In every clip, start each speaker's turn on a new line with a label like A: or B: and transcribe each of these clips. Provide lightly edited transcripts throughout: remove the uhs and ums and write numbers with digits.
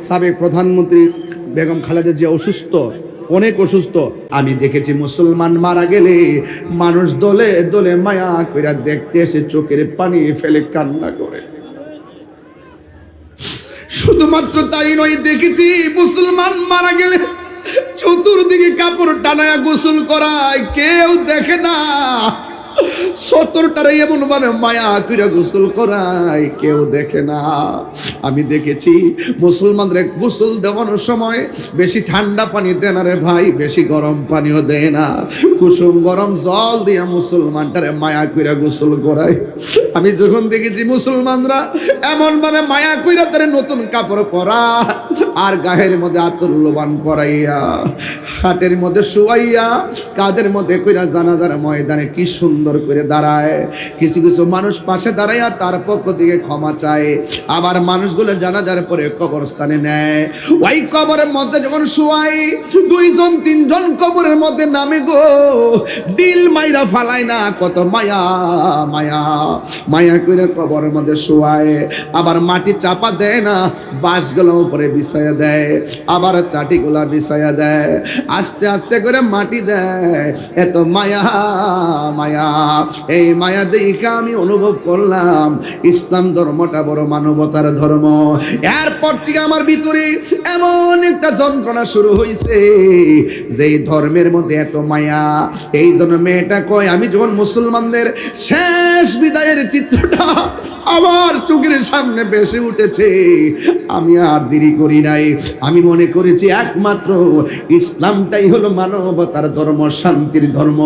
A: সাবেক প্রধানমন্ত্রী বেগম খালেদা জিয়া অসুস্থ, অনেক অসুস্থ। আমি দেখেছি মুসলমান মারা গেলে মানুষ দলে দলে মায়া কইরা দেখতে এসে চোখের পানি ফেলে কান্না করে। শুধুমাত্র তাই নয়, দেখেছি মুসলমান মারা গেলে চতুর্দিকে কাপড় টানায়া গোসল করায়, কেউ দেখে না। 70টারে এমন ভাবে মায়া কইরা গোসল করায়, কেউ দেখে না। আমি দেখেছি মুসলমানদের গোসল দেওয়ানোর সময় বেশি ঠান্ডা পানি দেয় না রে ভাই, বেশি গরম পানিও দেয় না, কুসুম গরম জল দিয়ে মুসলমানটারে মায়া কইরা গোসল করায়। আমি যখন দেখেছি মুসলমানরা এমন ভাবে মায়া কইরা তারে নতুন কাপড় পরা আর গায়ের মধ্যে আতর লোবান পরাইয়া হাটের মধ্যে শুয়াইয়া কাদের মধ্যে কইরা জানাজার ময়দানে কি সুন্দর করে দাঁড়ায়। কিছু কিছু মানুষ পাশে দাঁড়াইয়া তার পক্ষ থেকে ক্ষমা চায়, আবার মানুষগুলো জানাজার পরে কবরস্থানে নেয়। ওই কবরের মধ্যে যখন শুয়াই, 2জন 3জন কবরের মধ্যে নামে গো, ডিল মাইরা ফালায় না, কত মায়া মায়া মায়া করে কবরের মধ্যে শুয়ায়। আবার মাটি চাপা দেয় না, বাঁশগুলো উপরে বিছাইয়া দেয়, আবার চাটিগুলা বিছাইয়া দেয়, আস্তে আস্তে করে মাটি দেয়। এত মায়া মায়া, এই মায়া দেখে আমি অনুভব করলাম ইসলাম ধর্মটা বড় মানবতার ধর্ম। এরপর থেকে আমার ভিতরে এমন একটা যন্ত্রণা শুরু হয়েছে যে ধর্মের মধ্যে এত মায়া। এই জন্য মেয়েটা কয়, আমি যখন মুসলমানদের শেষ বিদায়ের চিত্রটা আমার চোখের সামনে ভেসে উঠেছে, আমি আর দেরি করি নাই। আমি মনে করেছি একমাত্র ইসলামটাই হলো মানবতার ধর্ম, শান্তির ধর্ম,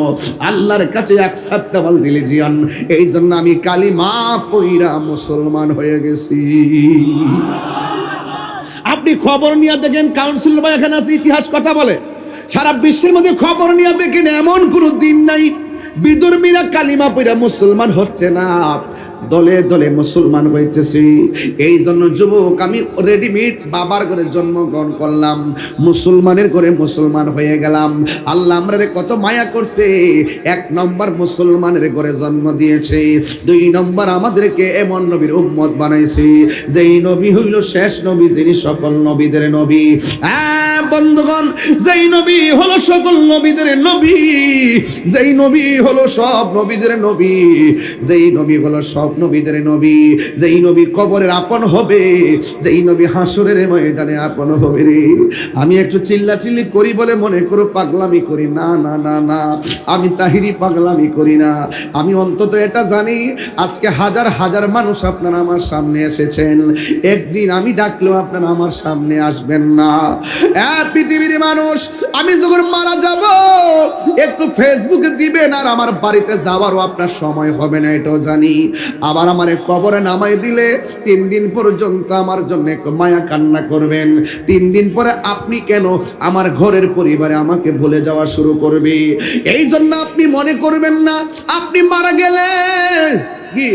A: আল্লাহর কাছে অ্যাকসেপ্টেবল রিলিজিয়ন। এই জন্য আমি কালিমা পইরা মুসলমান হয়ে গেছি। আপনি খবর নিয়ে দেখেন, কাউন্সিলর ভাই এখানে আছে, ইতিহাস কথা বলে, সারা বিশ্বের মধ্যে খবর নিয়ে দেখেন এমন কোনো দিন নাই বিধর্মীরা কালিমা পইরা মুসলমান হচ্ছে না, দলে দলে মুসলমান হইতেছি। এই জন্য যুবক, আমি রেডিমেড বাবার ঘরে জন্মগ্রহণ করলাম, মুসলমানের ঘরে মুসলমান হয়ে গেলাম। আল্লাহ আমরা কত মায়া করছে। 1 নম্বর মুসলমানের ঘরে জন্ম দিয়েছে, 2 নম্বর আমাদেরকে এমন নবীর উম্মত বানাইছে যেই নবী হইল শেষ নবী, যিনি সকল নবীদের নবী। হ্যাঁ বন্ধুগণ, যেই নবী হলো সকল নবীদের নবী, যেই নবী হলো সব নবীদের নবী, যেই নবী হলো সব নবীদের নবী, যেই নবী কবরের আপন হবে, যেই নবী হাসরের ময়দানে আপন হবে রে। আমি একটু চিল্লাচিল্লি করি বলে মনে করো পাগলামি করি, না না না না, আমি তাহিরি পাগলামি করি না। আমি অন্তত এটা জানি, আজকে হাজার হাজার মানুষ আপনারা আমার সামনে এসেছেন, একদিন আমি ডাকলেও আপনারা আমার সামনে আসবেন না। পৃথিবীর মানুষ, আমি যখন মারা যাব একটু ফেসবুকে দিবেন, আর আমার বাড়িতে যাওয়ারও আপনার সময় হবে না, এটাও জানি। আবার আমারে কবরে নামাই দিলে 3 দিন পর্যন্ত আমার জন্য একটু মায়া কান্না করবেন। 3 দিন পরে আপনি কেন আমার ঘরের পরিবারে আমাকে ভুলে যাওয়া শুরু করবে। এই জন্য আপনি মনে করবেন না আপনি মারা গেলে কি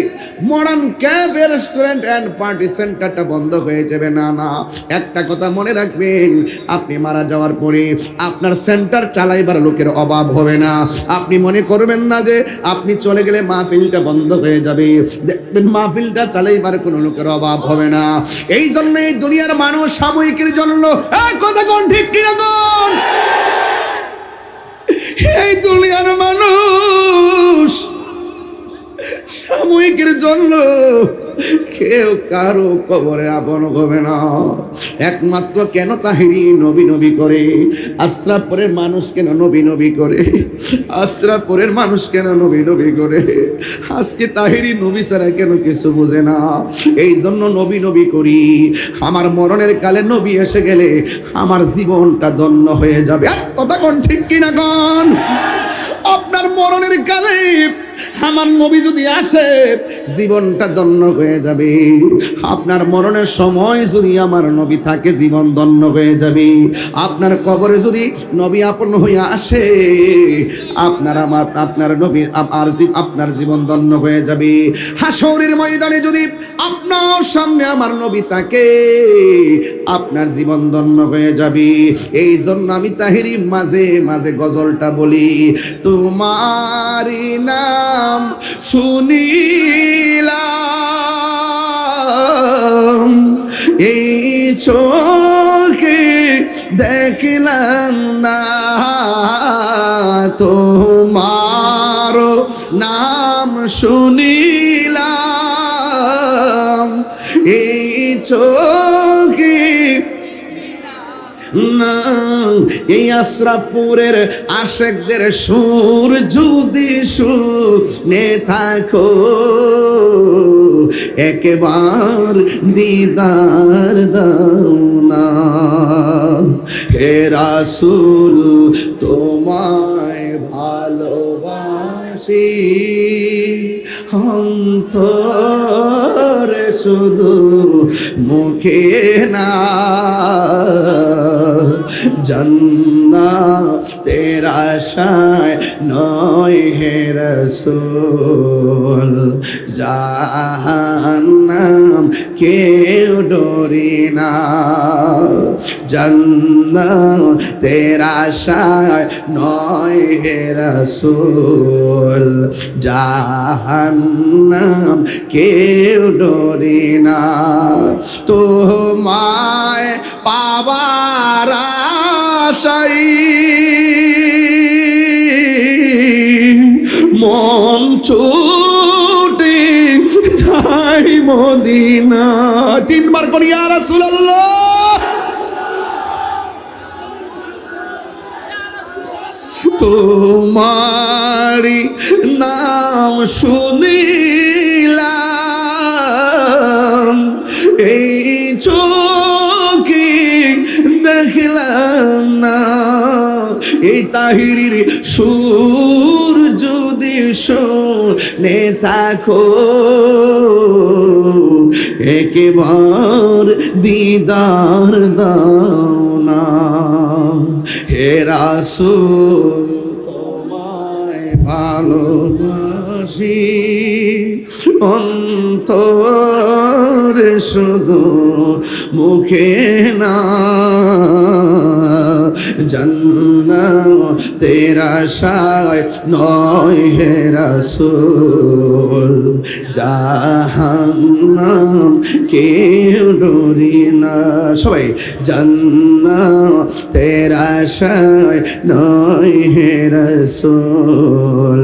A: modern cafe, restaurant and party সেন্টারটা বন্ধ হয়ে যাবে, না না। একটা কথা মনে রাখবেন, আপনি মারা যাওয়ার পরে আপনার সেন্টার চালাইবার লোকের অভাব হবে না। আপনি মনে করবেন না যে আপনি চলে গেলে মাহফিলটা বন্ধ হয়ে যাবে, দেখবেন মাহফিলটা চালাইবার কোনো লোকের অভাব হবে না। এই জন্য এই দুনিয়ার মানুষ সাময়িকের জন্য, কথা কোন ঠিক কিনা কোন, এই দুনিয়ার মানুষ সাময়িকের জন্য কেউ কারো কবরে আপন হবে না। একমাত্র কেন তাহিরি নবী নবী করে, আশরাফপুরের মানুষ কেন নবী নবী করে, আশরাফপুরের মানুষ কেন নবী নবী করে, আজকে তাহিরি নবী ছাড়া কেন কিছু বোঝে না। এই জন্য নবী নবী করি। আমার মরণের কালে নবী এসে গেলে আমার জীবনটা ধন্য হয়ে যাবে। কথা কোন ঠিক কিনা কোন? আপনার মরণের কালে আমার নবী যদি আসে, জীবনটা ধন্য হয়ে যাবে। আপনার মরণের সময় যদি আমার নবী থাকে, জীবন ধন্য হয়ে যাবে। আপনার কবরে যদি নবী আপন হয়ে আসে, আপনার নবী আপনার জীবন ধন্য হয়ে যাবে। হাসরের ময়দানে যদি আপনার সামনে আমার নবী থাকে, আপনার জীবন ধন্য হয়ে যাবে। এই জন্য আমি তাহিরি মাঝে মাঝে গজলটা বলি, তোমারি নাম শুনিলাম এই চোখে দেখলাম না তোমার নাম শুনিলাম, এই চোখে না এই আশরাফপুরের আশেকদের সুর যদি শুনে থাকো, একবার দিদার দাও না। হে রাসূল তোমায় ভালোবাসি, অন্তরে শুধু মুখে না, জান্নাতের আশায় নয় হে রাসূল, জাহান্নাম কেউ ডরি না। জান্নাতের আশায় নয় হে রাসূল, জাহান্নাম কেউ ডরি না। তোমায় পাবার আশায় মন ছুটে যাই মদিনা। তিনবার করি ইয়া রাসূলুল্লাহ। তোমারি নাম শুনিলাম, এই চোখে দেখলাম না, এই তাহিরির সুর যদি শুনে থাকো, একবার দিদার দাও না। হে রাসূল তোমায় ভালোবাসি, অন্তরে শুধু মুখে না, জান্নাতের আশায় নয় হে রাসূল, জাহান্নাম কেউ ডরি না। সবাই জান্নাতের আশায় নয় হে রাসূল,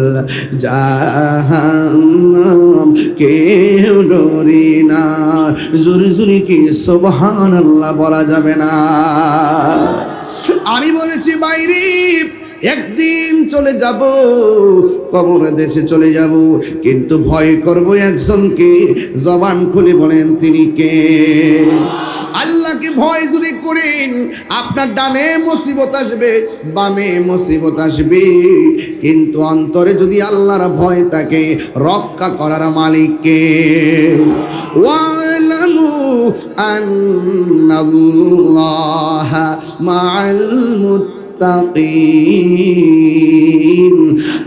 A: জাহান্নাম কেউ ডরি না। জোরে জোরে কি সুবহানাল্লাহ বলা যাবে না? আমি বলেছি বাইরে একদিন চলে যাব, কবরের দেশে চলে যাব, কিন্তু ভয় করব একজনকে। জবান খুলে বলেন তিনি কে? আল্লাহকে ভয় যদি করেন, আপনার ডানে মুসিবত আসবে, বামে মুসিবত আসবে, কিন্তু অন্তরে যদি আল্লাহর ভয় থাকে, রক্ষা করার মালিক কে? ওয়ালামু আন্নাল্লাহা মাআল মুত্তাকিন।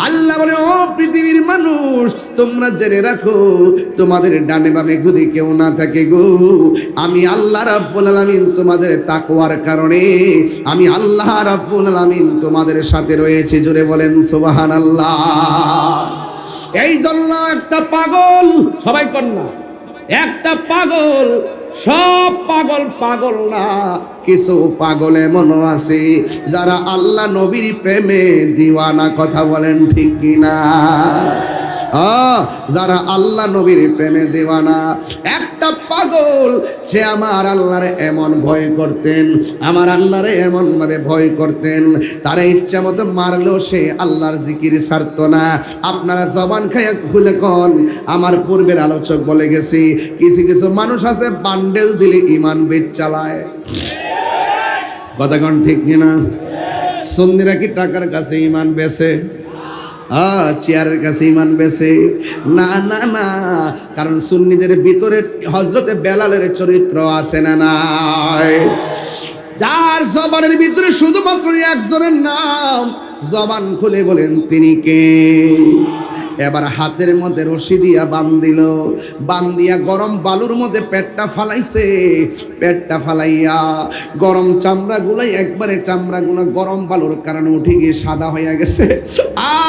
A: আল্লাহ বলে, ও পৃথিবীর মানুষ, তোমরা জেনে রাখো, তোমাদের ডানে বামে যদি কেউ না থাকে গো, আমি আল্লাহ রাব্বুল আলামিন তোমাদের তাকওয়ার কারণে আমি আল্লাহ রাব্বুল আলামিন তোমাদের সাথে রয়েছে। জোরে বলেন সুবহানাল্লাহ। এই জন্য একটা পাগল, সবাই কন্যা, একটা পাগল, সব পাগল পাগল না, কিছু পাগল এমনও আছে যারা আল্লাহ নবীর প্রেমে দিওয়ানা। কথা বলেন ঠিক কিনা? যারা আল্লাহ নবীর প্রেমে দিওয়ানা। একটা পাগল, সে আমার আল্লাহরে এমন ভয় করতেন, আমার আল্লাহরে এমন ভাবে ভয় করতেন, তারা ইচ্ছা মতো মারলেও সে আল্লাহর জিকির ছাড়ত না। আপনারা জবান খায়া খুলে কন, আমার পূর্বের আলোচক বলে গেছি, কিছু কিছু মানুষ আছে বান্ডেল দিলে ইমান বেচ চালায়। কথা কন ঠিক কিনা? সুন্নিরা কি টাকার কাছে ইমান বেচে? চেয়ারের কাছে ইমান বেচে? না না না, কারণ সুন্নিদের ভিতরে হযরতে বেলালের চরিত্র আছে না নাই? যার জবানের ভিতরে শুধুমাত্র একজনের নাম, জবান খুলে বলেন তিনি কে? এবার হাতের মধ্যে রশি দিয়া বান্দিয়া গরম বালুর মধ্যে পেটটা ফালাইছে। পেটটা ফালাইয়া গরম চামড়া গুলাই একবারে চামড়া গুলা গরম বালুর কারণে উঠে গিয়ে সাদা হয়ে গেছে।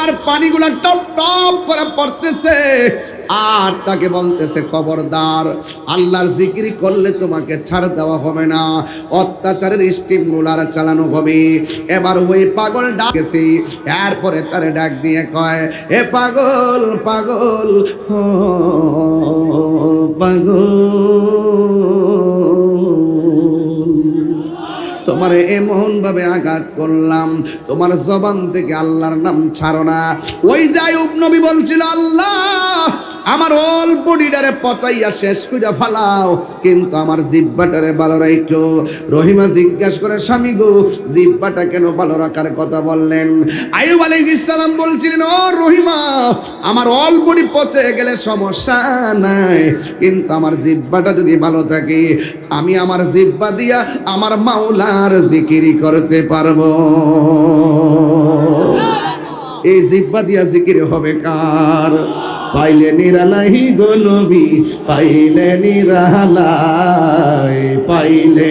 A: আর পানিগুলা টপ টপ করে পড়তেছে আর তাকে বলতেছে খবরদার, আল্লাহর জিকির করলে তোমাকে ছাড় দেওয়া হবে না, অত্যাচারের স্টিমুলার চালানো হবে। এবার ওই পাগল ডাকেছে, এরপরে তারে ডাক দিয়ে কয়, এ পাগল পাগল হো পাগল, তোমারে এমন ভাবে আঘাত করলাম, তোমার জবান থেকে আল্লাহর নাম ছাড়ো না। ওই যে আইয়ুব নবী বলছিল, আল্লাহ আমার অল বডিটারে পচাইয়া শেষ কইরা ফালাও, কিন্তু আমার জিহ্বাটারে ভালো রাখো। রহিমা জিজ্ঞাসা করে, স্বামী গো, জিহ্বাটা কেন ভালো রাখার কথা বললেন? আইয়ুব আলাইহিস সালাম বলছিলেন, ও রহিমা, আমার অল বডি পচে গেলে সমস্যা নাই, কিন্তু আমার জিহ্বাটা যদি ভালো থাকে, আমি আমার জিহ্বা দিয়া আমার মাওলার জিকির করতে পারবো। এই জিহ্বা দিয়া জিকির হবে কার? পাইলে নিরালাই গো নবী, পাইলে নিরালাই, পাইলে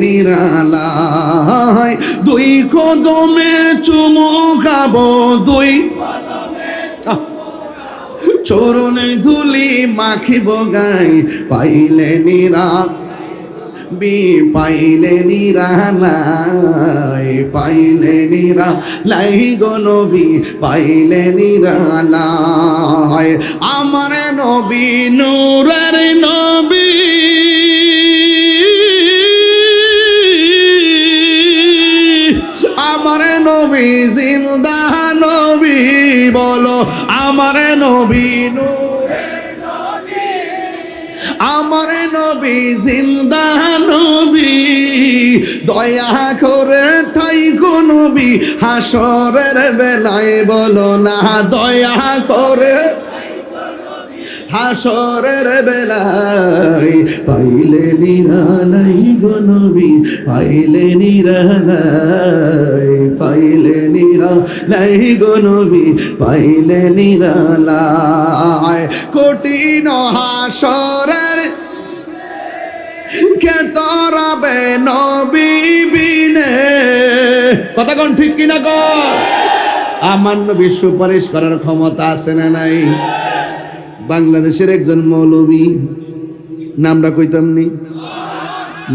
A: নিরালাই, দুই কদমে চুমু খাবো, দুই চরণে ধুলি মাখিব গাই, পাইলে পাইলে নিরালাই, পাইলে নিরালাই গো নবী, পাইলে নিরালাই। আমার নবী নূরের নবী, আমার নবী জিন্দা নবী, বলো আমার নবী নূরের নবী, আমার নবী জিন্দা নবী, দয়া করে থাইকো নবী হাসরের বেলায়, বলো না দয়া করে হাসরের বেলায়, পাইলে নিরালাই গো নবী, পাইলে নিরালাই, পাইলে নিরালাই গো নবী, পাইলে নিরালাই। কঠিন হাসরের কে তরাবে নবী বিনে, কথা কোন ঠিক কিনা গো? আমার নবী সুপারিশ করার ক্ষমতা আছে না নাই? বাংলাদেশের একজন মৌলবী, নামটা কইতাম নি,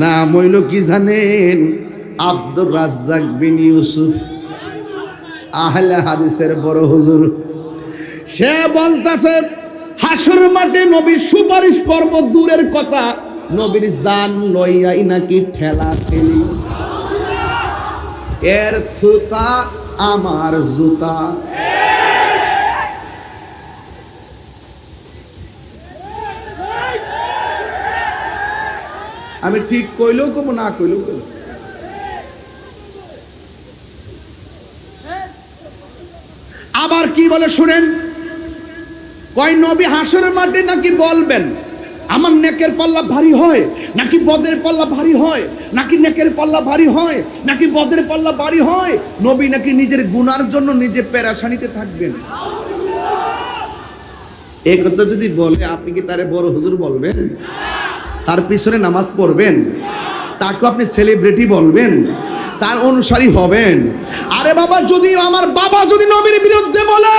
A: নাম হইল কি জানেন? আব্দুর রাজ্জাক বিন ইউসুফ, আহলে হাদিসের বড় হুজুর। সে বলতাছে হাসর মাঠে নবীর সুপারিশ করব দূরের কথা, নবীর জান লইয়াই নাকি ঠেলা ঠেলি, এর থুতা আমার জুতা। আমি ঠিক কইলেও কব, না কইলেও কইল। আবার কি বলে শুনেন, কয় নবী হাসরের মাঠে নাকি বলবেন, আমার নেকের পাল্লা ভারী হয় নাকি বদের পাল্লা ভারী হয়, নাকি নেকের পাল্লা ভারী হয় নাকি বদের পাল্লা ভারী হয়, নবী নাকি নিজের গুনার জন্য নিজে পেরেশানিতে থাকবেন। এই কথা যদি বলে, আপনি কি তারে বড় হুজুর বলবেন? তার পিছনে নামাজ পড়বেন? তাকে আপনি সেলিব্রিটি বলবেন? তার অনুসারী হবেন? আরে বাবা, যদি আমার বাবা যদি নবীর বিরুদ্ধে বলে,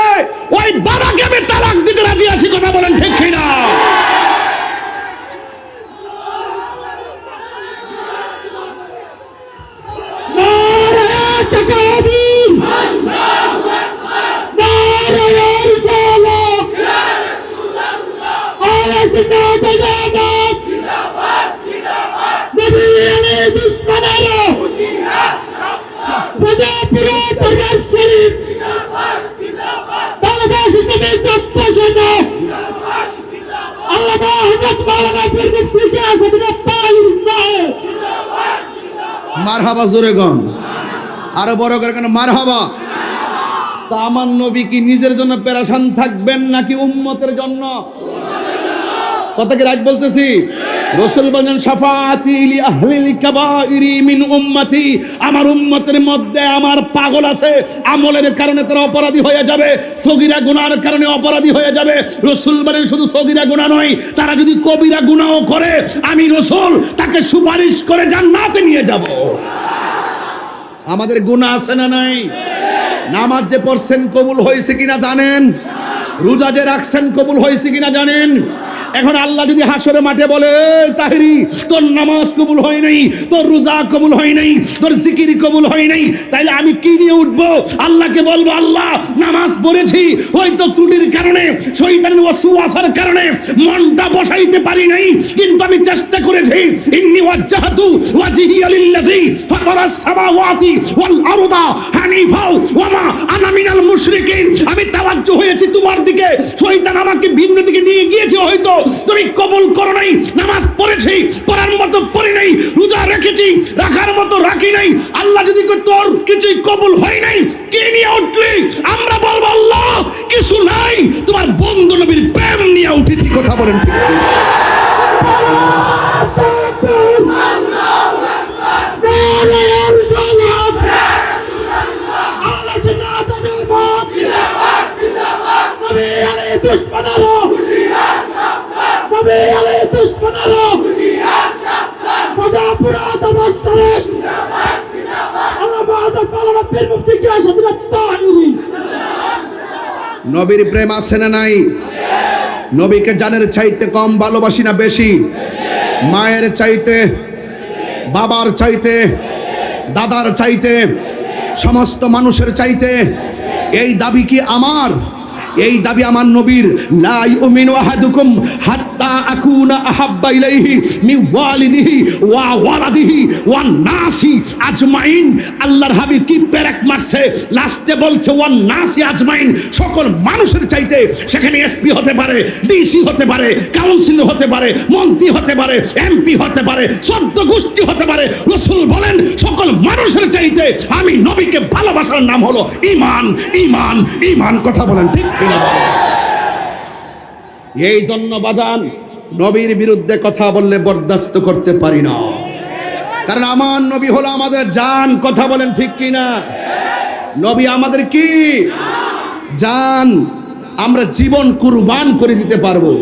A: ওই বাবাকে আমি তালাক দিতে রাজি আছি, কথা বলেন ঠিক কিনা? মারহাবা, জোরে গন, আরো বড় করে কেন মারহাবা। তা আমার নবী কি নিজের জন্য পেরেশান থাকবেন নাকি উম্মতের জন্য? কথা কি রাইট বলতেছি? রাসূল বলেন, শাফাআতি লি আহলিল কাবাইরি মিন উম্মতি, আমার উম্মতের মধ্যে আমার পাগল আছে, আমলের কারণে তারা অপরাধী হয়ে যাবে, সগীরা গুনাহের কারণে অপরাধী হয়ে যাবে। রাসূল বলেন, শুধু সগীরা গুনাহ নয়, তারা যদি কবিরা গুনাহও করে, আমি রাসূল তাকে সুপারিশ করে জান্নাতে নিয়ে যাব। আমাদের গুনাহ আছে না নাই? নামাজ যে পড়ছেন কবুল হয়েছে কিনা জানেন? রোজা যে রাখছেন কবুল হয়েছে কিনা জানেন? এখন আল্লাহ যদি হাসরের মাঠে বলে, তাহিরি তোর নামাজ কবুল হয় নাই, তোর রোজা কবুল হয় নাই, তোর জিকির কবুল হয় নাই, তাইলে আমি কি নিয়ে উঠবো? আল্লাহকে বলবো, আল্লাহ নামাজ পড়েছি, হয়তো ত্রুটির কারণে, শয়তানের ওয়াসওয়াসার কারণে মনটা বসাইতে পারি নাই, কিন্তু আমি চেষ্টা করেছি। ইন্নী ওয়াজ্জাহতু ওয়াজহিয়া লিল্লাযী ফাতারাস সামাওয়াতি ওয়াল আরদা হানিফা ওয়া মা আনা মিনাল মুশরিকিন। আমি তাওয়াজ্জু হয়েছি তোমার দিকে, শয়তান আমাকে ভিন্ন দিকে নিয়ে গিয়েছে, হয়তো তুমি কবুল করো নাই। নামাজ পড়েছি, পড়ার মতো পড়ি নাই, রোজা রেখেছি, রাখার মতো রাখি নাই। আল্লাহ যদি কয় তোর কিছুই কবুল হয় নাই, কি নিয়ে উঠলি? আমরা বলবো, আল্লাহ কিছু নাই, তোমার বন্ধু নবীর প্রেম নিয়ে উঠেছি। কথা বলেন ঠিক কি? নবীর প্রেম আছে না নাই? নবীকে জানের চাইতে কম ভালোবাসি না বেশি? মায়ের চাইতে, বাবার চাইতে, দাদার চাইতে, সমস্ত মানুষের চাইতে? এই দাবি কি আমার? এই দাবি আমার নবীর। লা ইউমিনু আহাদুকুম হাত্তা আকুনা আহাব্বা ইলাইহি মিন ওয়ালিদিহি ওয়া ওয়ালাদিহি ওয়ান নাসি আজমাইন। আল্লাহর হাবিব কি পেরেক মারছে, লাস্টে বলছে ওয়ান নাসি আজমাইন, সকল মানুষের চাইতে। সেখানে এসপি হতে পারে, ডিসি হতে পারে, কাউন্সিলর হতে পারে, মন্ত্রী হতে পারে, এমপি হতে পারে, 14 গোষ্ঠী হতে পারে। রাসূল বলেন সকল মানুষের চাইতে আমি নবীকে ভালোবাসার নাম হলো ঈমান। ঈমান, ঈমান। কথা বলেন ঠিক? এই জন্য বাজান, নবীর বিরুদ্ধে কথা বললে বরদাস্ত করতে পারি না, কারণ আমার নবী হলো আমাদের জান। কথা বলেন ঠিক কিনা? নবী আমাদের কি জান, আমরা জীবন কুরবান করে দিতে পারবো।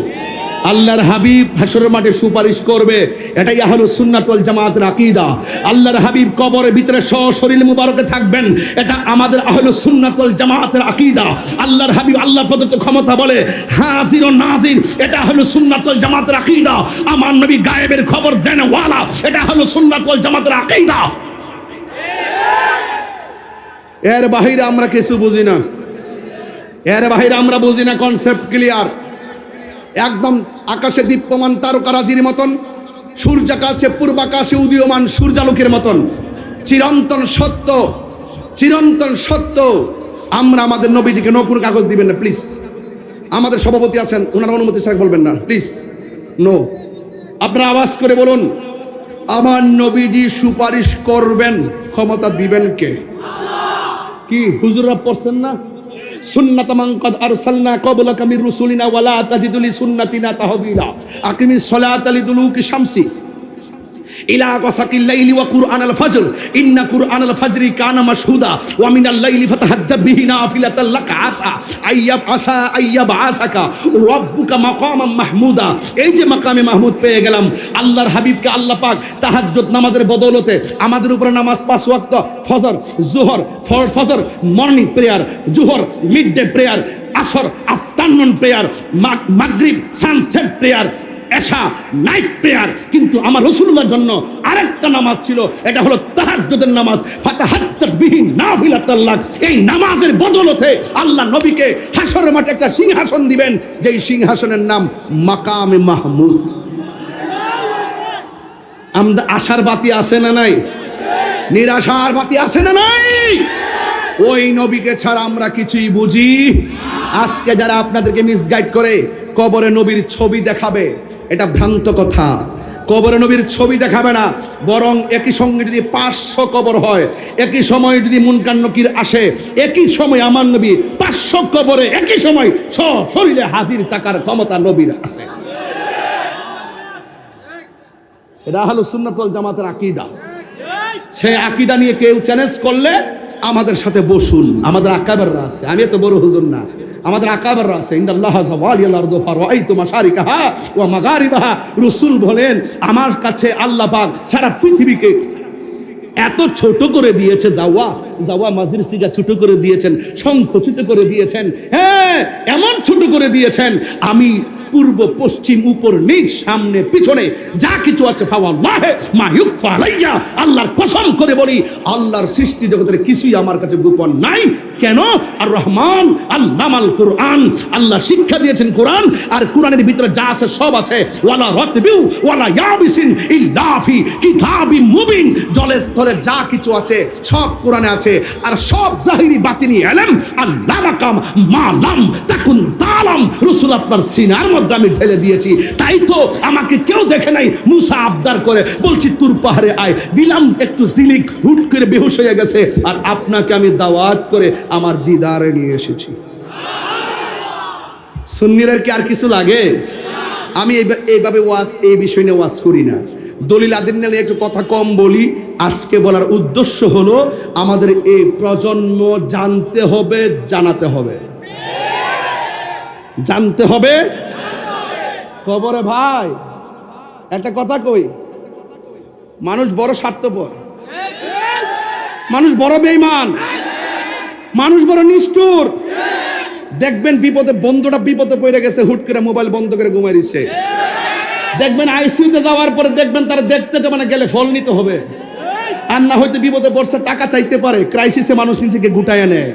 A: আল্লাহর হাবিব হাশরের মাঠে সুপারিশ করবে, এটাই আহলুস সুন্নাত ওয়াল জামাতের আকীদা। আল্লাহর হাবিব কবরের ভিতরে সশরীর মুবারকে থাকবেন, এটা আমাদের আহলুস সুন্নাত ওয়াল জামাতের আকীদা। আল্লাহর হাবিব আল্লাহ প্রদত্ত ক্ষমতা বলে হাজির ও নাজির, এটা আহলুস সুন্নাত ওয়াল জামাতের আকীদা। আমার নবী গায়েবের খবর দেন ওয়ালা, এটা আহলুস সুন্নাত ওয়াল জামাতের আকীদা। এর বাহিরে আমরা কিছু বুঝি না, এর বাহিরে আমরা বুঝি না। Concept clear? একদম আকাশে দীপ্যমান তারকারাজির মতন, সূর্যাকাশে পূর্বাকাশে উদীয়মান সূর্যালোকের মতন চিরন্তন সত্য, চিরন্তন সত্য। আমরা আমাদের নবীজিকে নকুর কাগজ দিবেন না প্লিজ। আমাদের সভাপতি আছেন, ওনার অনুমতি ছাড়া বলবেন না প্লিজ, নো। আপনারা আওয়াজ করে বলুন, আমার নবীজি সুপারিশ করবেন, ক্ষমতা দিবেন কে? কি হুজুররা পড়ছেন না? সুন্নাত মান ক্বাদ আরসালনা ক্বাবলাকা মির রুসুলিনা ওয়ালা তাজিদু লিসুন্নাতিনা তাহবিলা। আকিমিস সালাতা লিদুলুকি শামসি ইলা গাসাকিল লাইলি ওয়া কুরআনাল ফাজর ইন্না কুরআনাল ফাজরি কানা মাশহুদা ওয়া মিনাল লাইলি ফাতাহাজ্জাদ বিহি নাফিলাতাল লাকা আসা আইয়াব আসাকা রাব্বুকা মাকামান মাহমুদা। এই যে মাকামে মাহমুদ পেয়ে গেলাম, আল্লাহর হাবিবকে আল্লাহ পাক তাহাজ্জুদ নামাজের বদৌলতে আমাদের উপরে নামাজ 5 ওয়াক্ত, ফজর, জোহর, ফজর মর্নিং প্রেয়ার, জোহর মিডডে প্রেয়ার, আসর আফটারনুন প্রেয়ার, মাগরিব সানসেট প্রেয়ার, এশা নাইট প্রেয়ার। কিন্তু আমার রাসূলুল্লাহর জন্য আরেকটা নামাজ ছিল, এটা হলো তাহাজ্জুদের নামাজ। ফাতাহাজ্জাত বিহি নাফিলাতাল লাক। এই নামাজের বদৌলতে আল্লাহ নবীকে হাশরের মাঠে একটা সিংহাসন দিবেন, যেই সিংহাসনের নাম মাকামে মাহমুদ। আমাদের আশার বাতি আছে না নাই? নিরাশার বাতি আছে না নাই? ওই নবীকে ছাড়া আমরা কিছুই বুঝি। আজকে যারা আপনাদেরকে মিসগাইড করে কবরে নবীর ছবি দেখাবে, এটা ভ্রান্ত কথা। কবরে নবীর ছবি দেখাবে না, বরং একই সঙ্গে যদি 500 কবর হয়, একই সময় যদি মুনকার নকির আসে, একই সময় আমার নবী 500 কবরে একই সময় শরীরে হাজির থাকার ক্ষমতা নবীর আছে। এটা আহলুস সুন্নাত ওয়াল জামাতের আকীদা। সেই আকীদা নিয়ে কেউ চ্যালেঞ্জ করলে আমাদের সাথে বসুন। আমাদের আকাবেররা আছে, আমি এত বড় হুজুর না, আমাদের আকাবেররা আছে। ইন্নাল্লাহ যাওয়ালিয়াল আরদু ফারাআইতু মাশারিকাহা ওয়া মাগারিবাহা। রাসূল বলেন আমার কাছে আল্লাহ পাক সারা পৃথিবীকে
B: এত ছোট করে দিয়েছে, যাওয়া যাওয়া মাঝির সিগা ছোট করে দিয়েছেন, সংকুচিত করে দিয়েছেন, হ্যাঁ এমন ছোট করে দিয়েছেন, আমি পূর্ব পশ্চিম উপর নিচ সামনে পিছনে যা কিছু আছে ফাওয়াল্লাহি মা ইউখফা আলাইয়া, আল্লাহর কসম করে বলি আল্লাহর সৃষ্টি জগতের কিছুই আমার কাছে গোপন নাই। কেন? আর রহমান আল্লামাল কোরআন, আল্লাহ শিক্ষা দিয়েছেন কোরআন, আর কোরআনের ভিতরে যা আছে সব আছে। ওয়ালা রাতবিউ ওয়ালা ইয়াবিসিন ইল্লা ফি কিতাবিম মুবিন, জলে স্থলে যা কিছু আছে সব কোরআনে আছে। আর সব জাহিরি বাতিনি ইলম আল্লামাকাম মা লাম তাকুন তালাম, রাসূল আপনার সিনার মধ্যে আমি ঢেলে দিয়েছি। তাই তো আমাকে কেউ দেখে নাই, মুসা আবদার করে বলছি তুর পাহাড়ে আয়, দিলাম একটু জিলিক, হুট করে বেহুশ হয়ে গেছে, আর আপনাকে আমি দাওয়াত করে আমার দিদারে নিয়ে এসেছি। সুন্নিরা কি আর কিছু লাগে? আমি এইভাবে ওয়াজ, এই বিষয় নিয়ে ওয়াজ করি না, দলিল আদিন নিয়ে একটু কথা কম বলি। আজকে বলার উদ্দেশ্য হলো আমাদের এই প্রজন্ম জানতে হবে, জানাতে হবে, জানতে হবে। খবরে ভাই একটা কথা কই, মানুষ বড় স্বার্থপর, মানুষ বড় বেঈমান, মানুষ বড় নিষ্ঠুর। দেখবেন বিপদে, বন্ধুটা বিপদে পড়ে গেছে, হুট করে মোবাইল বন্ধ করে ঘুমাই দিছে। দেখবেন আইসিইউতে যাওয়ার পরে দেখবেন তারা দেখতে যাবে না, গেলে ফল নিতে হবে, আর না হয়তো বিপদে পড়ছে টাকা চাইতে পারে, ক্রাইসিসে মানুষ নিজেকে গুটায় নেয়।